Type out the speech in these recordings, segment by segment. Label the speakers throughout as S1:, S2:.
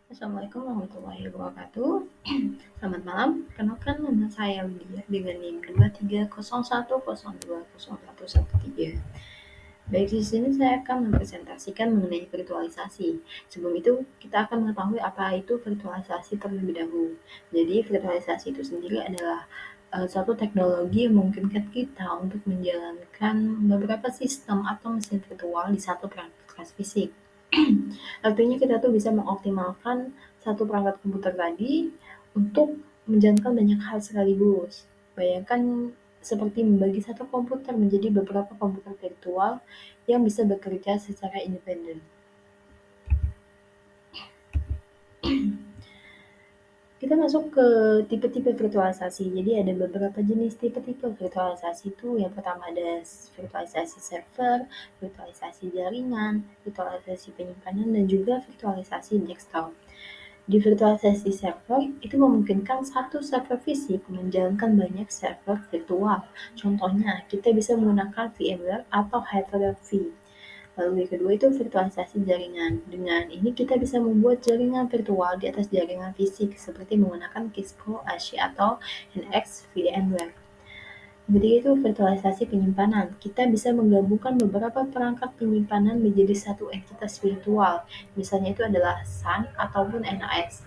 S1: Assalamualaikum warahmatullahi wabarakatuh. Selamat malam, kenalkan nama saya Lydia dengan NIM 2301020113. Baik, di sini saya akan mempresentasikan mengenai virtualisasi. Sebelum itu, kita akan mengetahui apa itu virtualisasi terlebih dahulu. Jadi, virtualisasi itu sendiri adalah suatu teknologi yang memungkinkan kita untuk menjalankan beberapa sistem atau mesin virtual di satu perangkat keras fisik. Artinya kita tuh bisa mengoptimalkan satu perangkat komputer tadi untuk menjalankan banyak hal sekaligus. Bayangkan seperti membagi satu komputer menjadi beberapa komputer virtual yang bisa bekerja secara independen. Kita masuk ke tipe-tipe virtualisasi. Jadi ada beberapa jenis tipe-tipe virtualisasi itu. Yang pertama ada virtualisasi server, virtualisasi jaringan, virtualisasi penyimpanan, dan juga virtualisasi desktop. Di virtualisasi server, itu memungkinkan satu server fisik menjalankan banyak server virtual. Contohnya, kita bisa menggunakan VMware atau Hyper-V. Lalu yang kedua itu virtualisasi jaringan. Dengan ini kita bisa membuat jaringan virtual di atas jaringan fisik seperti menggunakan Cisco, ASHI, atau NX VMware. Ketiga itu virtualisasi penyimpanan. Kita bisa menggabungkan beberapa perangkat penyimpanan menjadi satu entitas virtual. Misalnya itu adalah SAN ataupun NAS.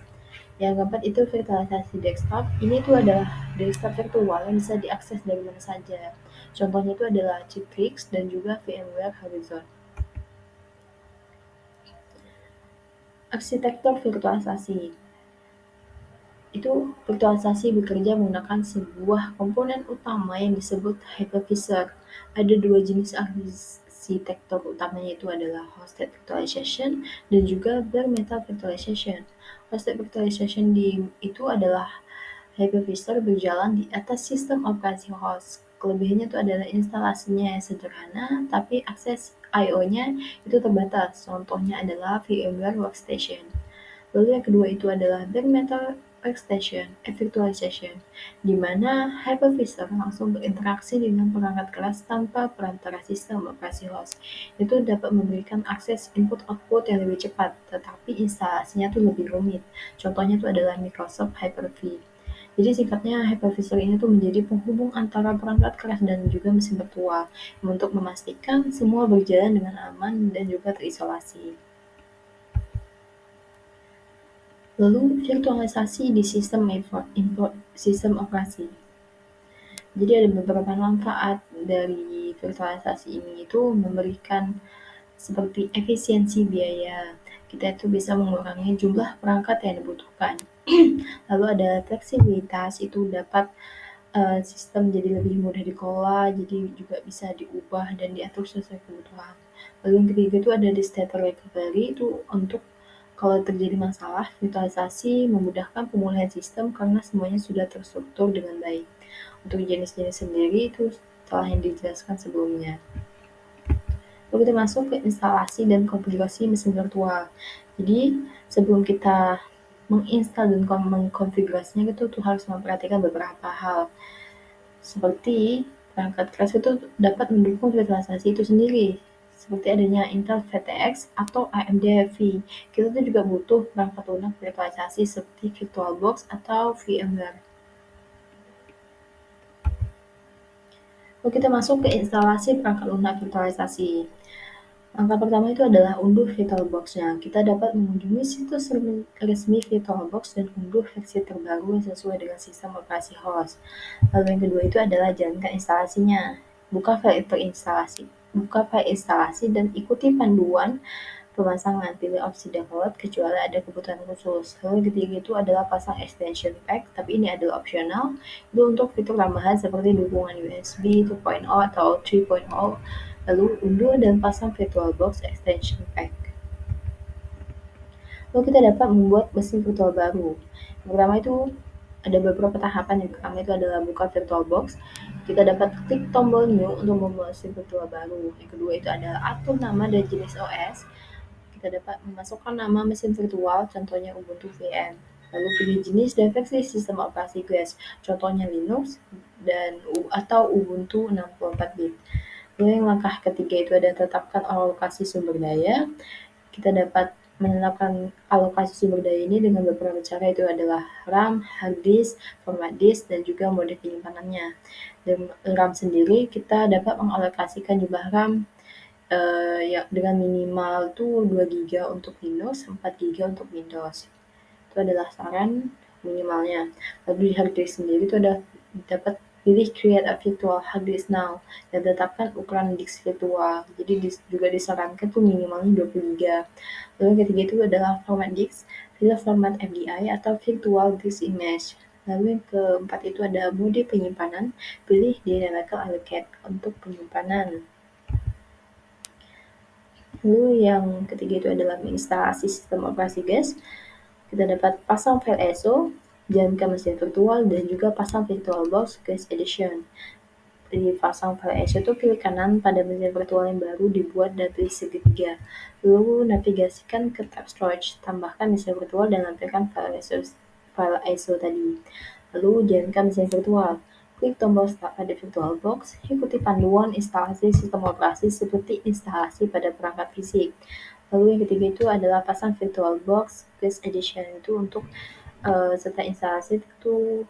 S1: Yang keempat itu virtualisasi desktop. Ini itu adalah desktop virtual yang bisa diakses dari mana saja. Contohnya itu adalah Citrix dan juga VMware Horizon. Arsitektur virtualisasi. Itu virtualisasi bekerja menggunakan sebuah komponen utama yang disebut hypervisor. Ada dua jenis arsitektur utamanya itu adalah hosted virtualization dan juga bare metal virtualization. Hosted virtualization itu adalah hypervisor berjalan di atas sistem operasi host. Kelebihannya itu adalah instalasinya yang sederhana, tapi akses I/O-nya itu terbatas. Contohnya adalah VMware Workstation. Lalu yang kedua itu adalah bare metal workstation, virtualization, di mana hypervisor langsung berinteraksi dengan perangkat keras tanpa perantara sistem operasi host. Itu dapat memberikan akses input-output yang lebih cepat, tetapi instalasinya tuh lebih rumit. Contohnya itu adalah Microsoft Hyper-V. Jadi singkatnya, hypervisor ini tuh menjadi penghubung antara perangkat keras dan juga mesin virtual untuk memastikan semua berjalan dengan aman dan juga terisolasi. Lalu virtualisasi di sistem operasi. Jadi ada beberapa manfaat dari virtualisasi ini itu memberikan seperti efisiensi biaya. Kita itu bisa mengurangi jumlah perangkat yang dibutuhkan. Lalu ada fleksibilitas, itu dapat sistem jadi lebih mudah dikelola, jadi juga bisa diubah dan diatur sesuai kebutuhan. Lalu yang ketiga itu ada di state recovery, itu untuk kalau terjadi masalah, virtualisasi memudahkan pemulihan sistem karena semuanya sudah terstruktur dengan baik. Untuk jenis-jenis sendiri itu telah yang dijelaskan sebelumnya. Lalu kita masuk ke instalasi dan konfigurasi mesin virtual. Jadi sebelum kita menginstal dan mengkonfigurasinya itu tuh harus memperhatikan beberapa hal. Seperti perangkat keras itu dapat mendukung virtualisasi itu sendiri, seperti adanya Intel VTX atau AMD Heavy. Kita tuh juga butuh perangkat lunak virtualisasi seperti VirtualBox atau VMware. Lalu kita masuk ke instalasi perangkat lunak virtualisasi. Langkah pertama itu adalah unduh VirtualBox-nya. Kita dapat mengunjungi situs resmi VirtualBox dan unduh versi terbaru yang sesuai dengan sistem operasi host. Lalu yang kedua itu adalah jalankan instalasinya. Buka file instalasi dan ikuti panduan pemasangan. Pilih opsi download kecuali ada kebutuhan khusus. Lalu yang ketiga itu adalah pasang extension pack, tapi ini adalah opsional. Itu untuk fitur tambahan seperti dukungan USB 2.0 atau 3.0. Lalu unduh dan pasang VirtualBox extension pack. Lalu kita dapat membuat mesin virtual baru. Yang pertama itu ada beberapa tahapan. Yang pertama itu adalah buka VirtualBox. Kita dapat klik tombol new untuk membuat mesin virtual baru. Yang kedua itu adalah atur nama dan jenis OS. Kita dapat memasukkan nama mesin virtual, contohnya Ubuntu VM. Lalu pilih jenis dan versi sistem operasi OS, contohnya Linux dan atau Ubuntu 64-bit. Lalu yang langkah ketiga itu ada tetapkan alokasi sumber daya. Kita dapat menetapkan alokasi sumber daya ini dengan beberapa cara, itu adalah RAM, hard disk, format disk, dan juga mode penyimpanannya. Dengan RAM sendiri kita dapat mengalokasikan jumlah RAM ya dengan minimal tuh 2 GB untuk Linux, 4 GB untuk Windows. Itu adalah saran minimalnya. Lalu di hard disk sendiri itu ada dapat pilih create a virtual hard disk now dan tetapkan ukuran disk virtual. Jadi juga disarankan tuh minimalnya 20 GB. Lalu yang ketiga itu adalah format disk, pilih format FDI atau virtual disk image. Lalu yang keempat itu ada mode penyimpanan, pilih dynamical allocate untuk penyimpanan. Lalu yang ketiga itu adalah menginstalasi sistem operasi GUS. Kita dapat pasang file ISO, jalankan mesin virtual, dan juga pasang VirtualBox GUS Edition. Di pasang file ISO itu pilih kanan pada mesin virtual yang baru dibuat dan pilih segitiga. Lalu navigasikan ke tab storage, tambahkan mesin virtual dan lampirkan file ISO tadi. Lalu jalankan mesin virtual. Klik tombol Start pada VirtualBox, ikuti panduan instalasi sistem operasi seperti instalasi pada perangkat fisik. Lalu yang ketiga itu adalah pasang VirtualBox GUS Edition, itu untuk setelah instalasi itu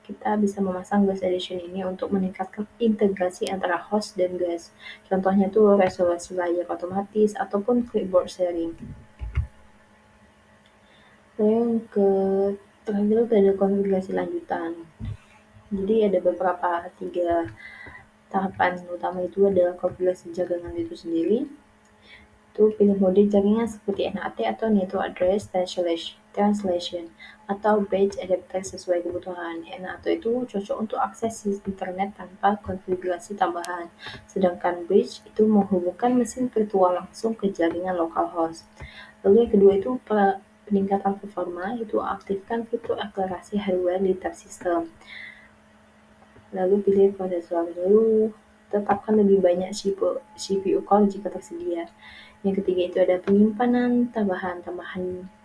S1: kita bisa memasang GUS Edition ini untuk meningkatkan integrasi antara host dan GUS. Contohnya itu resolusi layar otomatis ataupun clipboard sharing. Lalu yang terakhir itu ada konfigurasi lanjutan. Jadi ada beberapa 3 tahapan utama, itu adalah konfigurasi jaringan itu sendiri. Itu pilih mode jaringan seperti NAT atau Network Address Translation atau Bridge Adapter sesuai kebutuhan. NAT itu cocok untuk akses internet tanpa konfigurasi tambahan, sedangkan Bridge itu menghubungkan mesin virtual langsung ke jaringan localhost. Lalu yang kedua itu peningkatan performa, itu aktifkan fitur akselerasi hardware di tab sistem. Lalu pilih prosesor. Lalu tetapkan lebih banyak CPU core jika tersedia. Yang ketiga itu ada penyimpanan tambahan.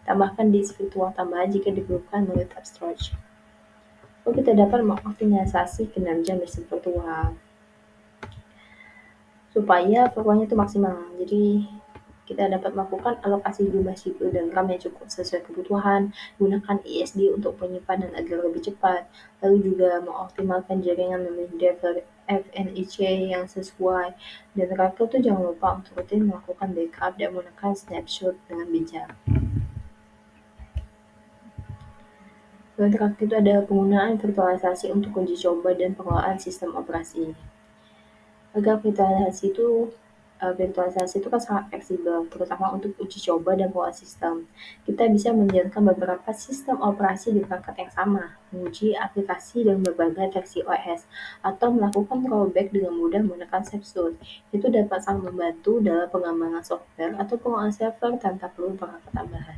S1: Tambahkan disk virtual tambahan jika diperlukan melalui tab storage. Lalu kita dapat mengoptimalisasi kinerja mesin virtual supaya performanya itu maksimal. Jadi kita dapat melakukan alokasi jumlah CPU dan RAM yang cukup sesuai kebutuhan, gunakan ESD untuk penyimpanan agar lebih cepat, lalu juga mengoptimalkan jaringan memori driver FNIC yang sesuai, dan terakhir tuh jangan lupa untuk rutin melakukan backup dan menggunakan snapshot dengan bijak. Dan terakhir itu ada penggunaan virtualisasi untuk uji coba dan pengelolaan sistem operasi. Agar virtualisasi itu kan sangat fleksibel, terutama untuk uji coba dan pengelolaan sistem. Kita bisa menjalankan beberapa sistem operasi di perangkat yang sama, menguji aplikasi dan berbagai versi OS, atau melakukan rollback dengan mudah menggunakan snapshot. Itu dapat sangat membantu dalam pengembangan software atau pengelolaan server tanpa perlu perangkat tambahan.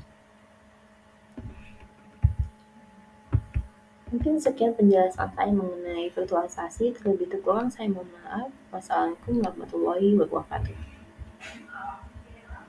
S1: Mungkin sekian penjelasan saya mengenai virtualisasi, terlebih kurang saya mohon maaf. Wassalamualaikum warahmatullahi wabarakatuh.